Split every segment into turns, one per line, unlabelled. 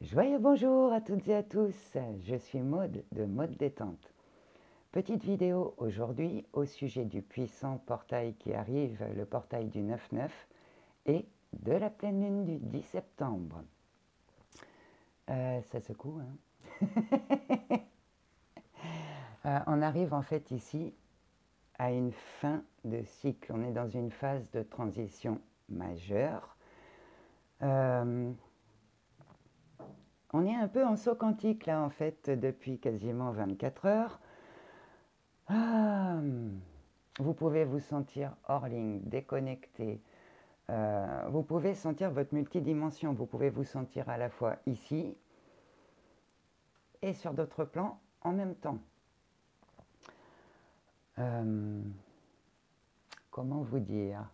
Joyeux bonjour à toutes et à tous, je suis Maude de Maude Détente. Petite vidéo aujourd'hui au sujet du puissant portail qui arrive, le portail du 9-9 et de la pleine lune du 10 septembre. Ça secoue, hein. On arrive en fait ici à une fin de cycle, on est dans une phase de transition majeure. On est un peu en saut quantique là en fait depuis quasiment 24 heures. Vous pouvez vous sentir hors ligne, déconnecté. Vous pouvez sentir votre multidimension. Vous pouvez vous sentir à la fois ici et sur d'autres plans en même temps. Comment vous dire?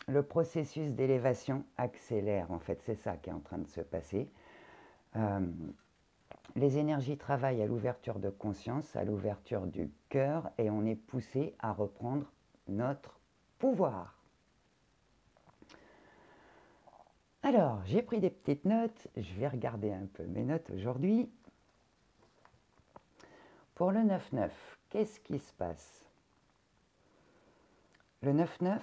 Le processus d'élévation accélère, en fait, c'est ça qui est en train de se passer. Les énergies travaillent à l'ouverture de conscience, à l'ouverture du cœur, et on est poussé à reprendre notre pouvoir. Alors, j'ai pris des petites notes, je vais regarder un peu mes notes aujourd'hui. Pour le 9-9, qu'est-ce qui se passe? Le 9-9,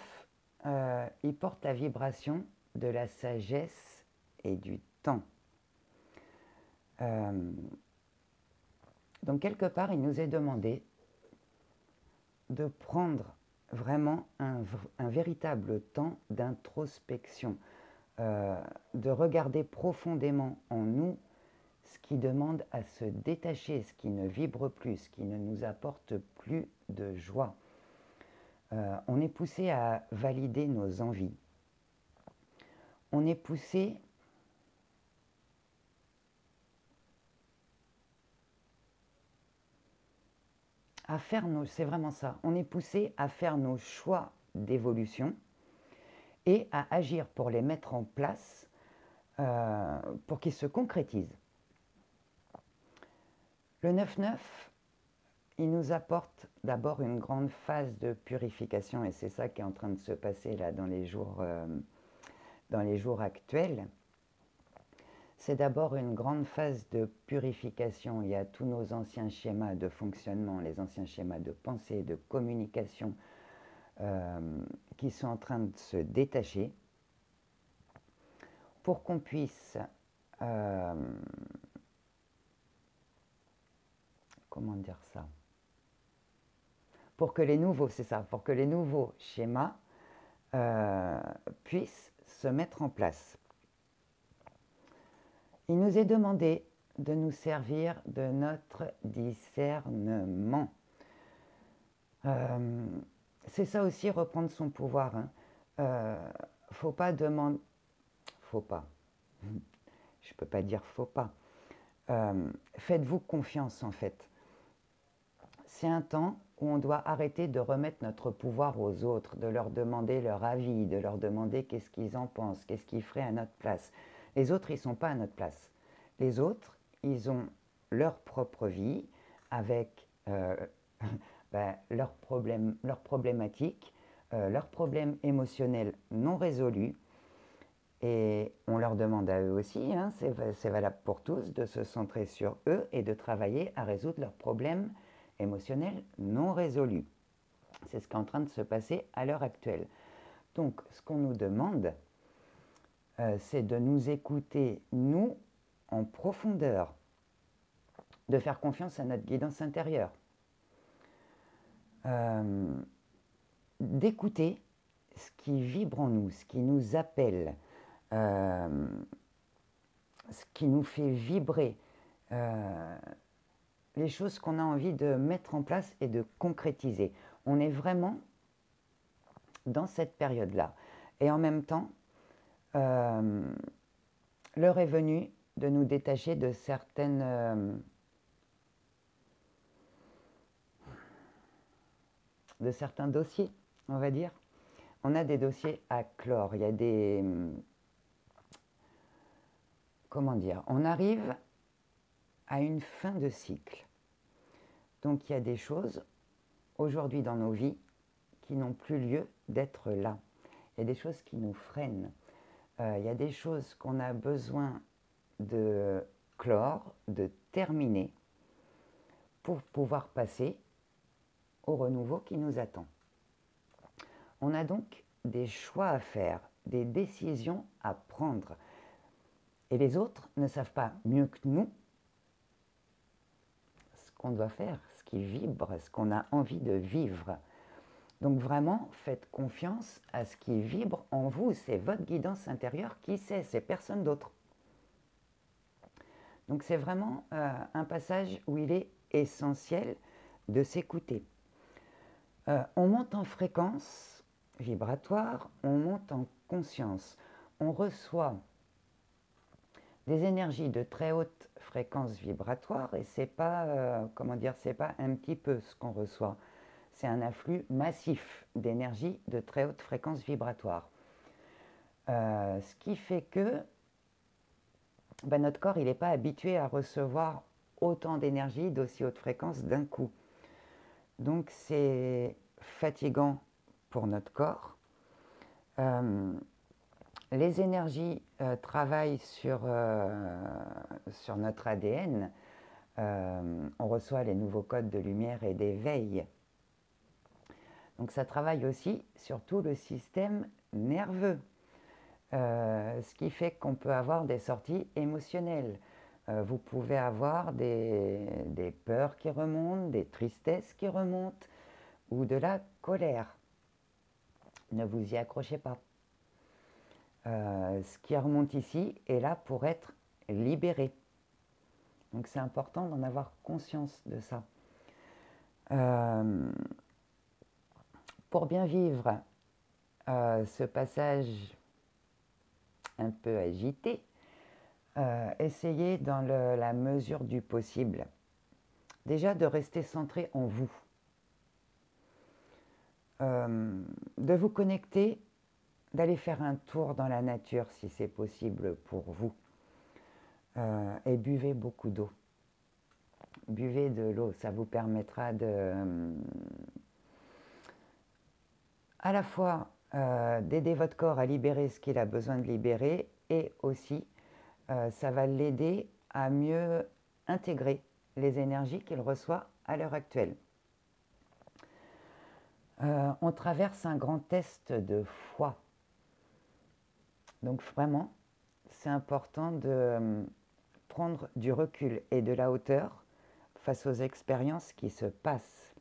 il porte la vibration de la sagesse et du temps. Donc quelque part, il nous est demandé de prendre vraiment un véritable temps d'introspection, de regarder profondément en nous ce qui demande à se détacher, ce qui ne vibre plus, ce qui ne nous apporte plus de joie. On est poussé à valider nos envies. On est poussé à faire nos... C'est vraiment ça. On est poussé à faire nos choix d'évolution et à agir pour les mettre en place pour qu'ils se concrétisent. Le 9-9, il nous apporte d'abord une grande phase de purification et c'est ça qui est en train de se passer là dans les jours actuels. C'est d'abord une grande phase de purification. Il y a tous nos anciens schémas de fonctionnement, les anciens schémas de pensée, de communication qui sont en train de se détacher pour qu'on puisse comment dire ça? Pour que les nouveaux, c'est ça, pour que les nouveaux schémas puissent se mettre en place. Il nous est demandé de nous servir de notre discernement. C'est ça aussi, reprendre son pouvoir. Faut pas demander... Faut pas. Je peux pas dire faut pas. Faites-vous confiance en fait. C'est un temps où on doit arrêter de remettre notre pouvoir aux autres, de leur demander leur avis, de leur demander qu'est-ce qu'ils en pensent, qu'est-ce qu'ils feraient à notre place. Les autres, ils ne sont pas à notre place. Les autres, ils ont leur propre vie avec leurs problématiques, leurs problèmes émotionnels non résolus. Et on leur demande à eux aussi, hein, c'est valable pour tous, de se centrer sur eux et de travailler à résoudre leurs problèmes émotionnels non résolus. C'est ce qui est en train de se passer à l'heure actuelle. Donc, ce qu'on nous demande, c'est de nous écouter, nous, en profondeur, de faire confiance à notre guidance intérieure, d'écouter ce qui vibre en nous, ce qui nous appelle, ce qui nous fait vibrer, les choses qu'on a envie de mettre en place et de concrétiser. On est vraiment dans cette période-là. Et en même temps, l'heure est venue de nous détacher de certains dossiers, on va dire. On a des dossiers à clore. Il y a des... Comment dire? On arrive à une fin de cycle. Donc il y a des choses aujourd'hui dans nos vies qui n'ont plus lieu d'être là. Il y a des choses qui nous freinent. Il y a des choses qu'on a besoin de clore, de terminer, pour pouvoir passer au renouveau qui nous attend. On a donc des choix à faire, des décisions à prendre. Et les autres ne savent pas mieux que nous ce qu'on doit faire, ce qui vibre, ce qu'on a envie de vivre. Donc vraiment, faites confiance à ce qui vibre en vous. C'est votre guidance intérieure qui sait, c'est personne d'autre. Donc c'est vraiment un passage où il est essentiel de s'écouter. On monte en fréquence vibratoire, on monte en conscience. On reçoit des énergies de très haute fréquence vibratoire et c'est pas, c'est pas un petit peu ce qu'on reçoit. C'est un afflux massif d'énergie de très haute fréquence vibratoire. Ce qui fait que notre corps, il n'est pas habitué à recevoir autant d'énergie d'aussi haute fréquence d'un coup. Donc c'est fatigant pour notre corps. Les énergies travaillent sur notre ADN. On reçoit les nouveaux codes de lumière et d'éveil. Donc ça travaille aussi sur tout le système nerveux. Ce qui fait qu'on peut avoir des sorties émotionnelles. Vous pouvez avoir des peurs qui remontent, des tristesses qui remontent ou de la colère. Ne vous y accrochez pas. Ce qui remonte ici est là pour être libéré. Donc c'est important d'en avoir conscience de ça. Pour bien vivre ce passage un peu agité, essayez dans la mesure du possible déjà de rester centré en vous, de vous connecter, d'aller faire un tour dans la nature si c'est possible pour vous, et buvez beaucoup d'eau. Buvez de l'eau, ça vous permettra à la fois d'aider votre corps à libérer ce qu'il a besoin de libérer et aussi ça va l'aider à mieux intégrer les énergies qu'il reçoit à l'heure actuelle. On traverse un grand test de foi. Donc vraiment, c'est important de prendre du recul et de la hauteur face aux expériences qui se passent.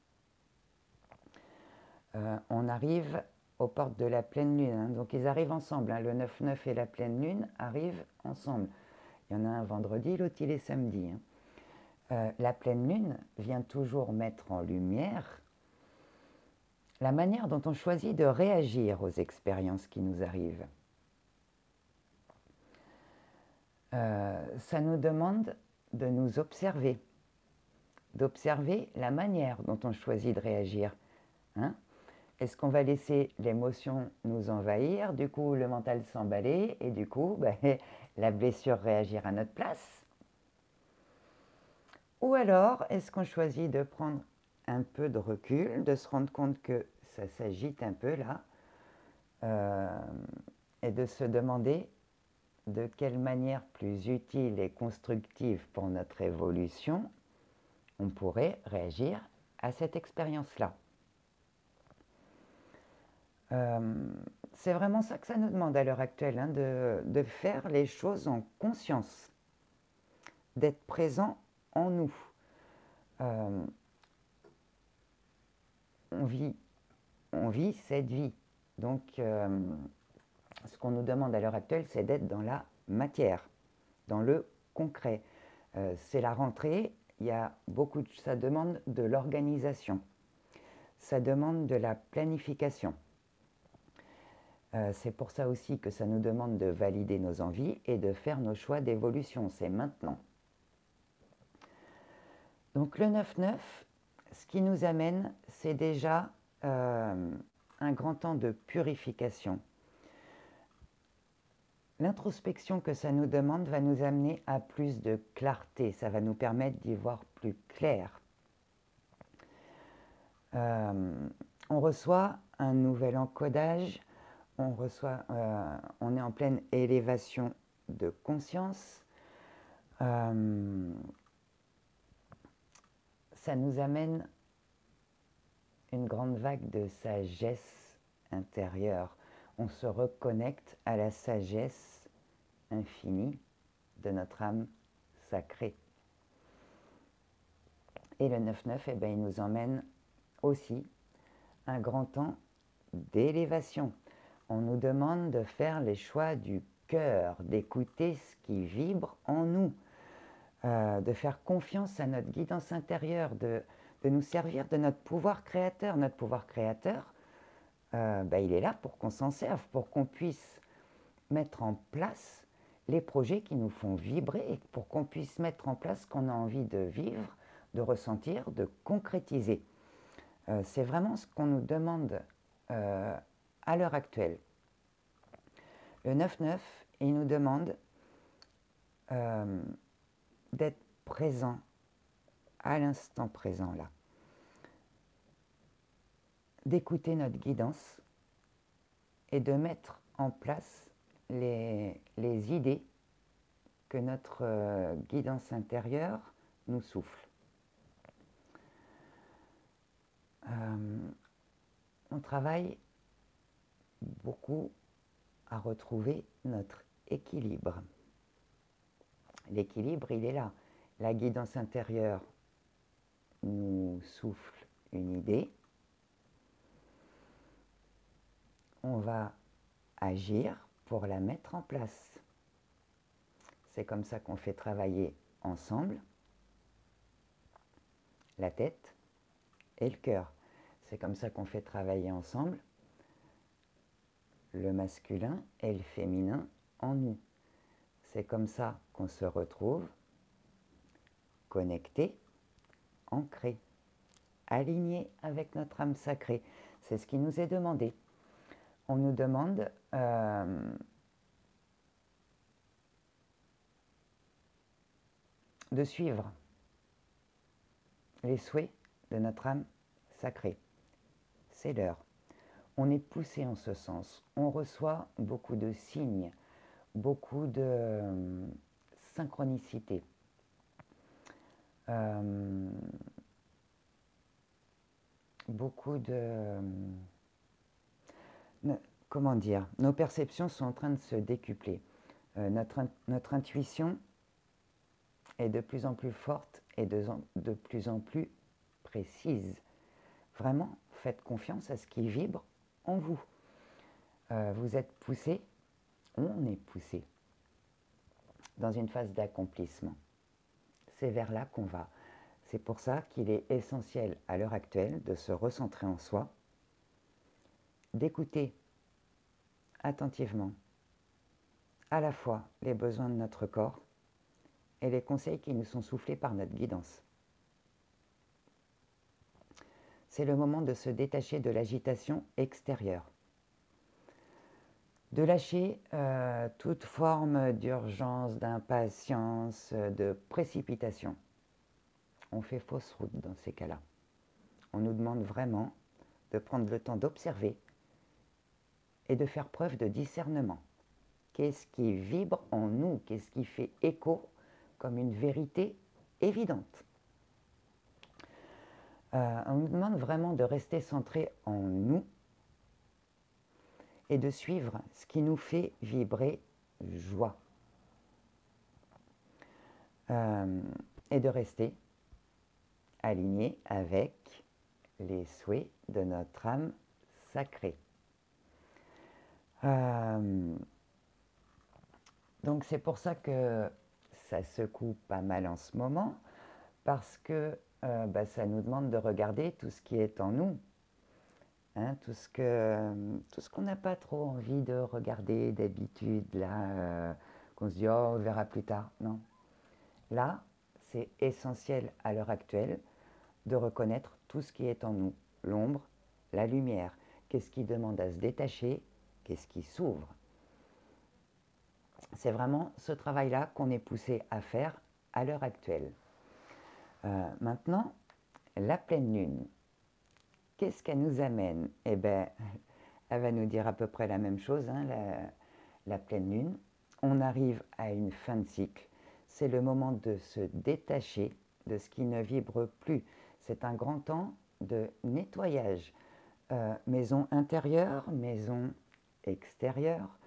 On arrive aux portes de la pleine lune, hein. Donc ils arrivent ensemble, hein. Le 9-9 et la pleine lune arrivent ensemble. Il y en a un vendredi, l'autre il est samedi, hein. La pleine lune vient toujours mettre en lumière la manière dont on choisit de réagir aux expériences qui nous arrivent. Ça nous demande de nous observer, d'observer la manière dont on choisit de réagir, hein. Est-ce qu'on va laisser l'émotion nous envahir, du coup le mental s'emballer et du coup la blessure réagir à notre place? Ou alors est-ce qu'on choisit de prendre un peu de recul, de se rendre compte que ça s'agite un peu là, et de se demander de quelle manière plus utile et constructive pour notre évolution on pourrait réagir à cette expérience-là. C'est vraiment ça que ça nous demande à l'heure actuelle, hein, de faire les choses en conscience, d'être présent en nous. On vit cette vie. Donc, ce qu'on nous demande à l'heure actuelle, c'est d'être dans la matière, dans le concret. C'est la rentrée, ça demande de l'organisation, ça demande de la planification. C'est pour ça aussi que ça nous demande de valider nos envies et de faire nos choix d'évolution. C'est maintenant. Donc le 9-9, ce qui nous amène, c'est déjà un grand temps de purification. L'introspection que ça nous demande va nous amener à plus de clarté. Ça va nous permettre d'y voir plus clair. On reçoit un nouvel encodage on est en pleine élévation de conscience. Ça nous amène une grande vague de sagesse intérieure. On se reconnecte à la sagesse infinie de notre âme sacrée. Et le 9-9, eh ben, il nous emmène aussi un grand temps d'élévation. On nous demande de faire les choix du cœur, d'écouter ce qui vibre en nous, de faire confiance à notre guidance intérieure, de nous servir de notre pouvoir créateur. Notre pouvoir créateur, il est là pour qu'on s'en serve, pour qu'on puisse mettre en place les projets qui nous font vibrer et pour qu'on puisse mettre en place ce qu'on a envie de vivre, de ressentir, de concrétiser. C'est vraiment ce qu'on nous demande à l'heure actuelle. Le 9-9, il nous demande d'être présent à l'instant présent là, d'écouter notre guidance et de mettre en place les idées que notre guidance intérieure nous souffle. On travaille beaucoup à retrouver notre équilibre. L'équilibre, il est là. La guidance intérieure nous souffle une idée. On va agir pour la mettre en place. C'est comme ça qu'on fait travailler ensemble la tête et le cœur. C'est comme ça qu'on fait travailler ensemble le masculin et le féminin en nous. C'est comme ça qu'on se retrouve connecté, ancré, aligné avec notre âme sacrée. C'est ce qui nous est demandé. On nous demande de suivre les souhaits de notre âme sacrée. C'est l'heure. On est poussé en ce sens. On reçoit beaucoup de signes, beaucoup de synchronicité. Beaucoup de... comment dire? Nos perceptions sont en train de se décupler. Notre intuition est de plus en plus forte et de plus en plus précise. Vraiment, faites confiance à ce qui vibre en vous. Vous êtes poussé, on est poussé dans une phase d'accomplissement. C'est vers là qu'on va. C'est pour ça qu'il est essentiel à l'heure actuelle de se recentrer en soi, d'écouter attentivement à la fois les besoins de notre corps et les conseils qui nous sont soufflés par notre guidance. C'est le moment de se détacher de l'agitation extérieure, de lâcher toute forme d'urgence, d'impatience, de précipitation. On fait fausse route dans ces cas-là. On nous demande vraiment de prendre le temps d'observer et de faire preuve de discernement. Qu'est-ce qui vibre en nous? Qu'est-ce qui fait écho comme une vérité évidente? On nous demande vraiment de rester centré en nous et de suivre ce qui nous fait vibrer joie. Et de rester aligné avec les souhaits de notre âme sacrée. Donc c'est pour ça que ça secoue pas mal en ce moment, parce que ça nous demande de regarder tout ce qui est en nous, hein, tout ce qu'on n'a pas trop envie de regarder d'habitude, là, qu'on se dit « oh, on verra plus tard ». Non. Là, c'est essentiel à l'heure actuelle de reconnaître tout ce qui est en nous, l'ombre, la lumière. Qu'est-ce qui demande à se détacher? Qu'est-ce qui s'ouvre? C'est vraiment ce travail-là qu'on est poussé à faire à l'heure actuelle. Maintenant, la pleine lune, qu'est-ce qu'elle nous amène? Eh bien, elle va nous dire à peu près la même chose, hein, la pleine lune. On arrive à une fin de cycle. C'est le moment de se détacher de ce qui ne vibre plus. C'est un grand temps de nettoyage. Maison intérieure, maison extérieure.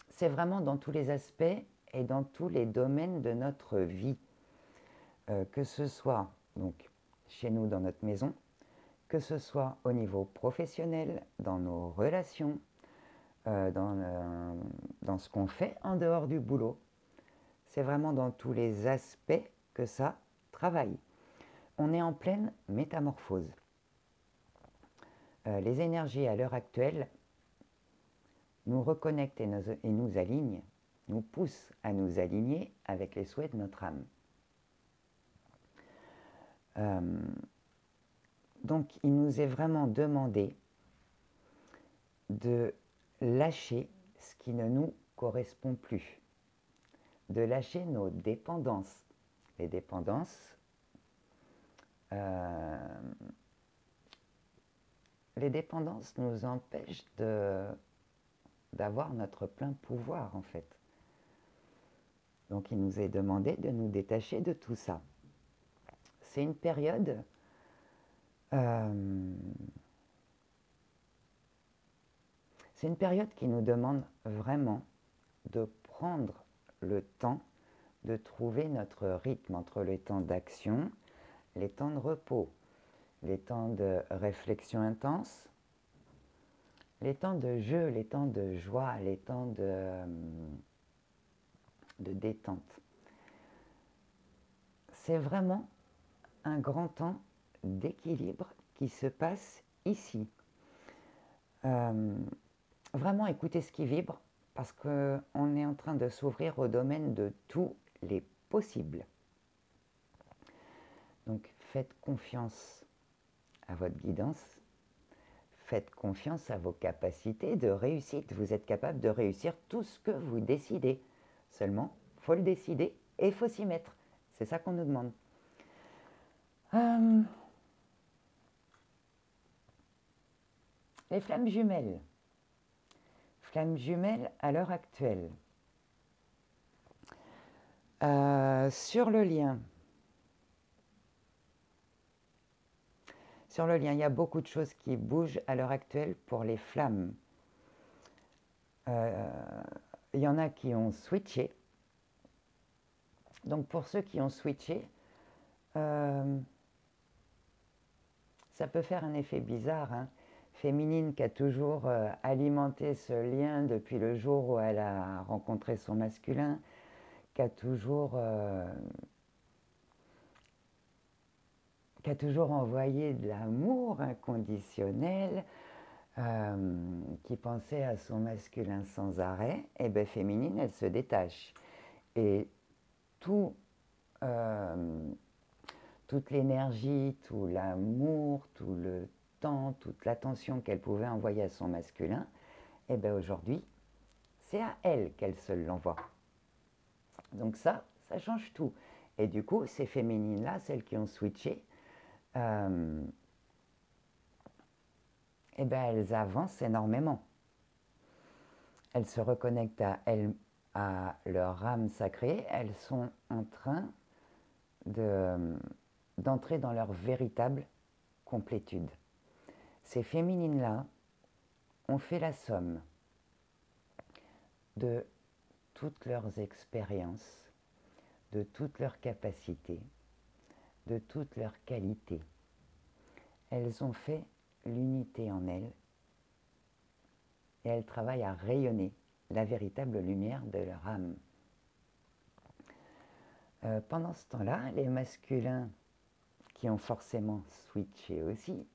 C'est vraiment dans tous les aspects et dans tous les domaines de notre vie. Que ce soit donc, chez nous dans notre maison, que ce soit au niveau professionnel, dans nos relations, dans ce qu'on fait en dehors du boulot. C'est vraiment dans tous les aspects que ça travaille. On est en pleine métamorphose. Les énergies à l'heure actuelle nous reconnectent et nous alignent, nous poussent à nous aligner avec les souhaits de notre âme. Donc il nous est vraiment demandé de lâcher ce qui ne nous correspond plus, de lâcher nos dépendances. Les dépendances, nous empêchent d'avoir notre plein pouvoir en fait. Donc il nous est demandé de nous détacher de tout ça. C'est une période qui nous demande vraiment de prendre le temps de trouver notre rythme entre les temps d'action, les temps de repos, les temps de réflexion intense, les temps de jeu, les temps de joie, les temps de détente. C'est vraiment un grand temps d'équilibre qui se passe ici. Vraiment écouter ce qui vibre, parce qu'on est en train de s'ouvrir au domaine de tous les possibles. Donc faites confiance à votre guidance, faites confiance à vos capacités de réussite. Vous êtes capable de réussir tout ce que vous décidez. Seulement, il faut le décider et il faut s'y mettre. C'est ça qu'on nous demande. Les flammes jumelles. Flammes jumelles à l'heure actuelle. Sur le lien, il y a beaucoup de choses qui bougent à l'heure actuelle pour les flammes. Il y en a qui ont switché. Donc pour ceux qui ont switché, ça peut faire un effet bizarre, hein. Féminine qui a toujours alimenté ce lien depuis le jour où elle a rencontré son masculin, qui a toujours envoyé de l'amour inconditionnel, qui pensait à son masculin sans arrêt, et bien féminine, elle se détache. Et toute l'énergie, tout l'amour, tout le temps, toute l'attention qu'elle pouvait envoyer à son masculin, et bien aujourd'hui, c'est à elle qu'elle se l'envoie. Donc ça change tout. Et du coup, ces féminines-là, celles qui ont switché, elles avancent énormément. Elles se reconnectent à leur âme sacrée. Elles sont en train d'entrer dans leur véritable complétude. Ces féminines-là ont fait la somme de toutes leurs expériences, de toutes leurs capacités, de toutes leurs qualités. Elles ont fait l'unité en elles et elles travaillent à rayonner la véritable lumière de leur âme. Pendant ce temps-là, les masculins qui ont forcément switché aussi,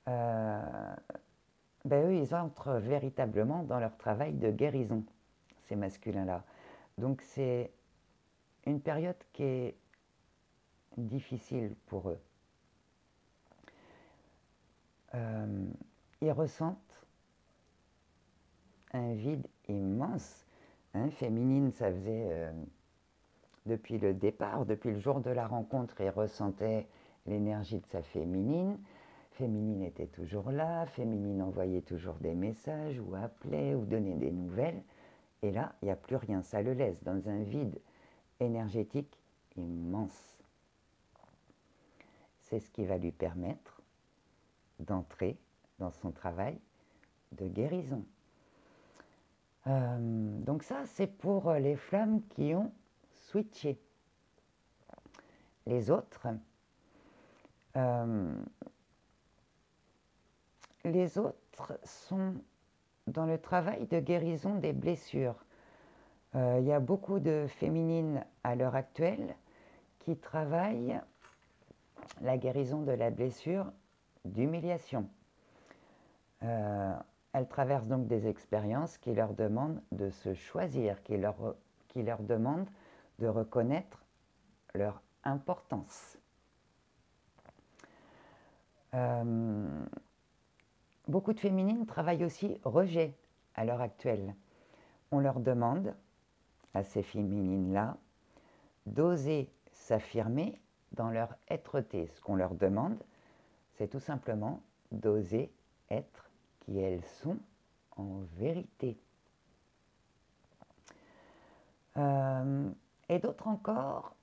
eux, ils entrent véritablement dans leur travail de guérison, ces masculins-là. Donc c'est une période qui est difficile pour eux. Ils ressentent un vide immense. Hein, féminine, ça faisait depuis le départ, depuis le jour de la rencontre, ils ressentaient l'énergie de sa féminine. Féminine était toujours là, Féminine envoyait toujours des messages ou appelait ou donnait des nouvelles. Et là, il n'y a plus rien, ça le laisse dans un vide énergétique immense. C'est ce qui va lui permettre d'entrer dans son travail de guérison. Donc ça, c'est pour les flammes qui ont switché. Les autres, sont dans le travail de guérison des blessures. Il y a beaucoup de féminines à l'heure actuelle qui travaillent la guérison de la blessure d'humiliation. Elles traversent donc des expériences qui leur demandent de se choisir, qui leur demandent de reconnaître leur importance. Beaucoup de féminines travaillent aussi rejet à l'heure actuelle. On leur demande, à ces féminines-là, d'oser s'affirmer dans leur être-té. Ce qu'on leur demande, c'est tout simplement d'oser être qui elles sont en vérité. Et d'autres encore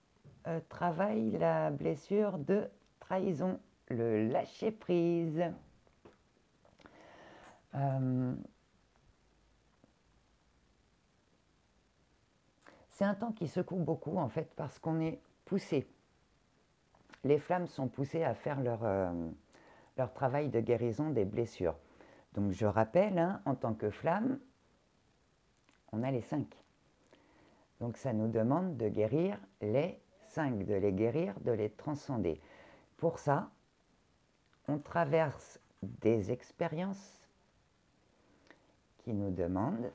travaillent la blessure de trahison, le lâcher-prise. C'est un temps qui secoue beaucoup en fait parce qu'on est poussé. Les flammes sont poussées à faire leur travail de guérison des blessures. Donc je rappelle, hein, en tant que flamme, on a les 5. Donc ça nous demande de guérir les 5, de les guérir, de les transcender. Pour ça, on traverse des expériences qui nous demandent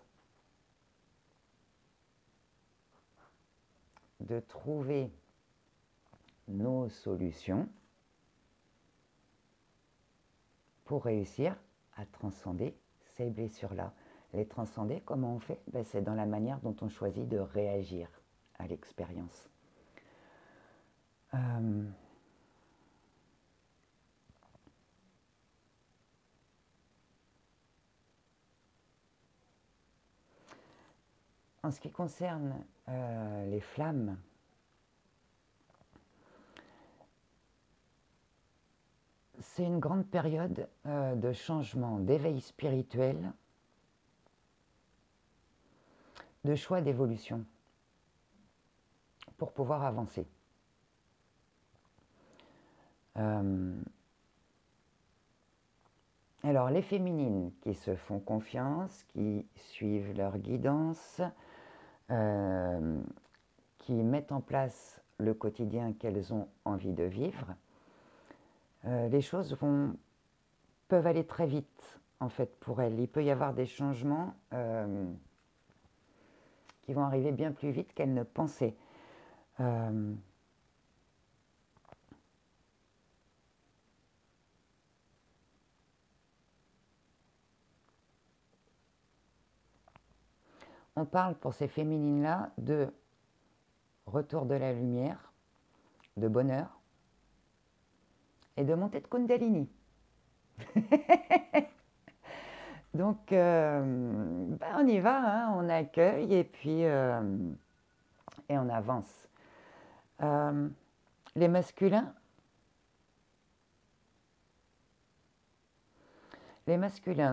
de trouver nos solutions pour réussir à transcender ces blessures-là. Les transcender, comment on fait? C'est dans la manière dont on choisit de réagir à l'expérience. En ce qui concerne les flammes, c'est une grande période de changement, d'éveil spirituel, de choix d'évolution pour pouvoir avancer. Alors, les féminines qui se font confiance, qui suivent leur guidance, qui mettent en place le quotidien qu'elles ont envie de vivre, les choses peuvent aller très vite, en fait, pour elles. Il peut y avoir des changements qui vont arriver bien plus vite qu'elles ne pensaient. On parle pour ces féminines-là de retour de la lumière, de bonheur et de montée de Kundalini. Donc, on y va, hein, on accueille et puis et on avance. Les masculins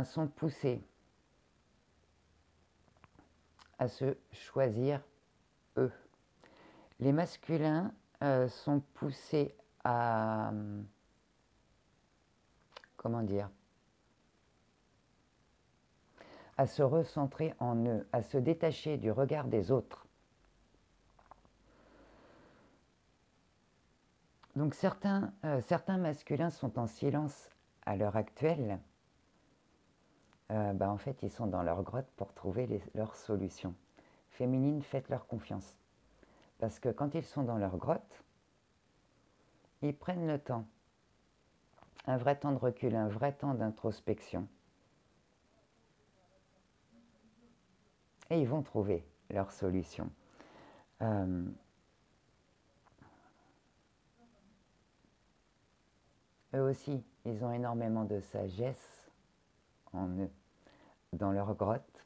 sont poussés à se choisir eux. Les masculins sont poussés à, à se recentrer en eux, à se détacher du regard des autres. Donc certains masculins sont en silence à l'heure actuelle. En fait, ils sont dans leur grotte pour trouver leurs solutions. Féminines, faites-leur confiance. Parce que quand ils sont dans leur grotte, ils prennent le temps. Un vrai temps de recul, un vrai temps d'introspection. Et ils vont trouver leurs solutions. Eux aussi ils ont énormément de sagesse en eux, dans leur grotte.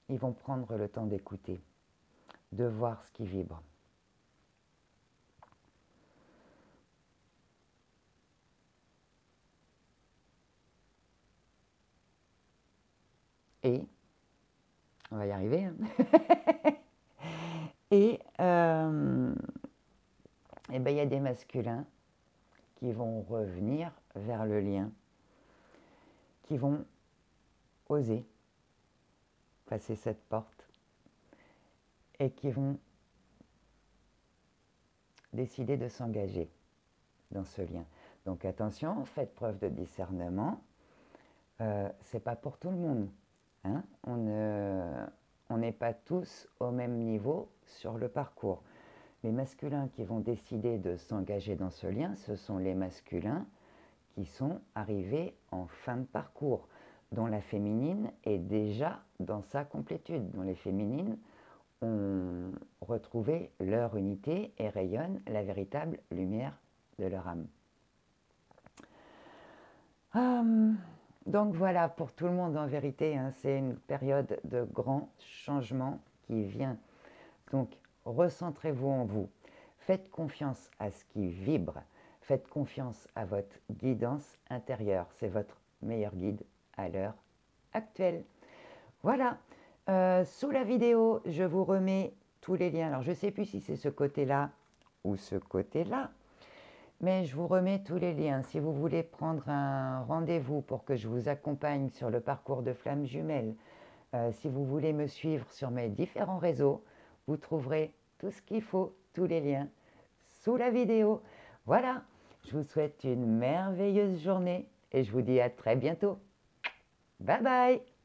Ils vont prendre le temps d'écouter, de voir ce qui vibre. Et, on va y arriver, hein. Et ben, y a des masculins qui vont revenir vers le lien, qui vont oser passer cette porte et qui vont décider de s'engager dans ce lien. Donc attention, faites preuve de discernement. C'est pas pour tout le monde, hein. On n'est pas tous au même niveau sur le parcours. Les masculins qui vont décider de s'engager dans ce lien, ce sont les masculins qui sont arrivés en fin de parcours, dont la féminine est déjà dans sa complétude, dont les féminines ont retrouvé leur unité et rayonnent la véritable lumière de leur âme. Donc voilà, pour tout le monde en vérité, hein, c'est une période de grand changement qui vient. Donc recentrez-vous en vous, faites confiance à ce qui vibre, faites confiance à votre guidance intérieure, c'est votre meilleur guide à l'heure actuelle. Voilà, sous la vidéo, je vous remets tous les liens. Alors je ne sais plus si c'est ce côté-là ou ce côté-là, mais je vous remets tous les liens. Si vous voulez prendre un rendez-vous pour que je vous accompagne sur le parcours de flammes jumelles, si vous voulez me suivre sur mes différents réseaux, vous trouverez tout ce qu'il faut, tous les liens, sous la vidéo. Voilà, je vous souhaite une merveilleuse journée et je vous dis à très bientôt. Bye bye!